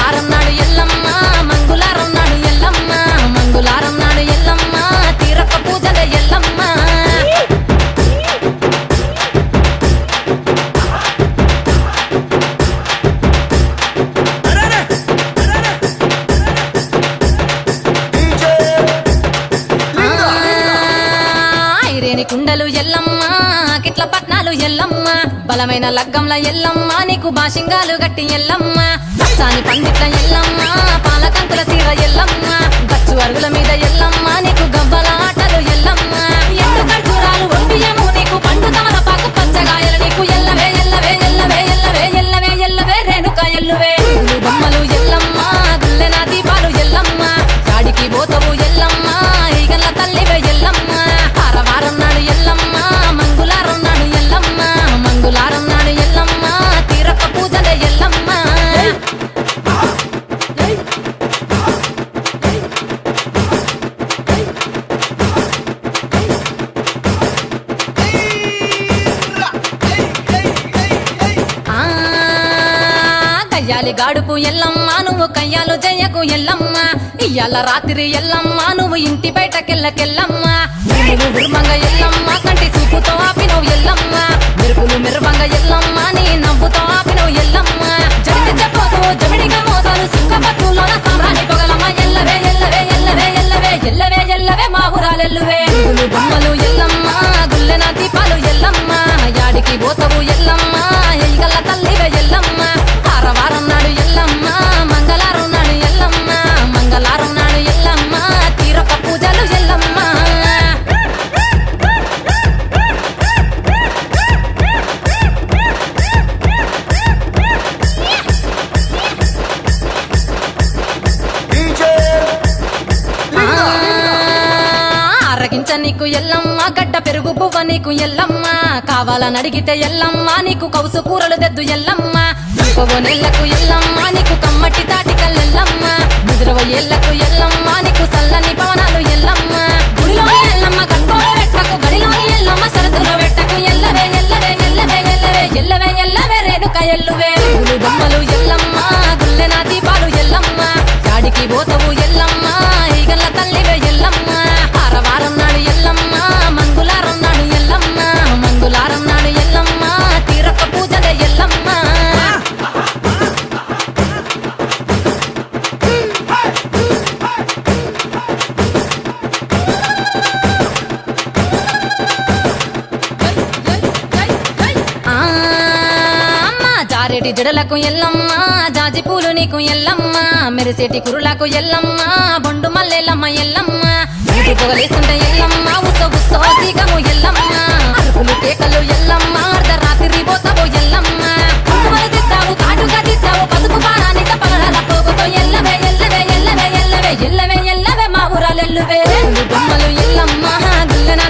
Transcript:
వారం నాడు ఎల్లమ్మ మంగుళారం నాడు ఎల్లమ్మ మంగుళారం నాడు ఎల్లమ్మ తీరక పూజల ఎల్లమ్మ ఐరేని కుండలు ఎల్లమ్మ కిట్ల పట్నాలు ఎల్లమ్మ బలమైన లగ్గంల ఎల్లమ్మ నీకు బాషింగాలు గట్టి ఎల్లమ్మ సాని పండిట్ల ఎల్లమ్మ పాలకంకుల తీర ఎల్లమ్మ గచ్చు అరుగుల మీద ఎల్లమ్మ నీకు గవ్వల ఆటలు ఎల్లమ్మ ఎండు ఖర్జూరాలు ఒంటియము నీకు పండు తమలపాకు పచ్చగాయలు నీకు ఎల్లవే ఎల్లవే ఎల్లవే ఎల్లవే ఎల్లవే ఎల్లవే రేణుక ఎల్లువే బొమ్మలు ఎల్లమ్మ గుల్లెన దీపాలు ఎల్లమ్మ చాడికి పోతవు ఎల్లమ్మ ఈగల్ల తల్లివే ఎల్లమ్మ వారం నాడు ఎల్లమ్మ మంగుళారం నాడు ఎల్లమ్మ మంగుళారం నాడు ఎల్లమ్మ తీరక పూజల ఎల్లమ్మ కయ్యాలి గాడుపు ఎల్లమ్మ నువ్వు కయ్యాలు జయకు ఎల్లమ్మ ఇయ్యాల రాత్రి ఎల్లమ్మ నువ్వు ఇంటి బయటకెళ్ళకెళ్ళమ్మ నువ్వు ఉర్మంగ ఎల్లమ్మ కంటి చూపుతో ఆపినవు ఎల్లమ్మ మెరుపులు మెరువంగ ఎల్లమ్మ నీ నవ్వుతో ఆపినవు ఎల్లమ్మ జడికి చెప్పదు జమిడిగా మోతాలు సుఖపట్టులోన సామ్రాణి పొగలమ్మ ఎల్లవే ఎల్లవే ఎల్లవే ఎల్లవే ఎల్లవే ఎల్లవే మా ఊరాలెల్లువే బొమ్మలు ఎల్లమ్మ గుల్లెన దీపాలు ఎల్లమ్మ యాడికి పోతవు ఎల్లమ్మ ఎయ్యగల్ల తల్లివే ఎల్లమ్మ వారం నాడు ఎల్లమ్మ మంగళారం నాడు ఎల్లమ్మ మంగళారం నాడు ఎల్లమ్మ తీరొక పూజలు ఎల్లమ్మ ఆరగించ నీకు ఎల్లమ్మ గడ్డ పెరుగు పువ్వ నీకు ఎల్లమ్మ కావాలని అడిగితే ఎల్లమ్మ నీకు కౌసు కూరలు తెద్దు ఎల్లమ్మ నెల్లకు ఎల్లమ్మ నీకు కమ్మటి తాటికల్లెల్లమ్మ ముదిరవ ఏళ్లకు ఎల్లమ్మ నీకు చల్లని పవనాలు ఎల్లమ్మ గుడిలో ఎల్లమ్మ గట్టోలు వెట్టకు గడిలోని ఎల్లమ్మ సరదులో వెట్టకు ఎల్లవే ఎల్లవే ఎల్లవే ఎల్లవే ఎల్లవే ఎల్లవే రేణుక ఎల్లువే బొమ్మలు ఎల్లమ్మ గుల్లెన దీపాలు ఎల్లమ్మ చాడికి పోతవు ఎల్లమ్మ ఈగల్ల తల్లివే ఎల్లమ్మ వారం నాడు ఎల్లమ్మ మంగుళారం నాడు ఎల్లమ్మ మంగుళారం నాడు ఎల్లమ్మ తీరక పూజల ఎల్లమ్మ జారేటి జడలకు ఎల్లమ్మ జాజి పూలు నీకు ఎల్లమ్మ మెరిసేటి కురులకు ఎల్లమ్మ బొండు మల్లెల్లమ్మ ఎల్లమ్మ పొగలేస్తుంటే ఎల్లమ్మ ఉత్సవ సీకము ఎల్లమ్మ అరుపులు కేకలు ఎల్లమ్మ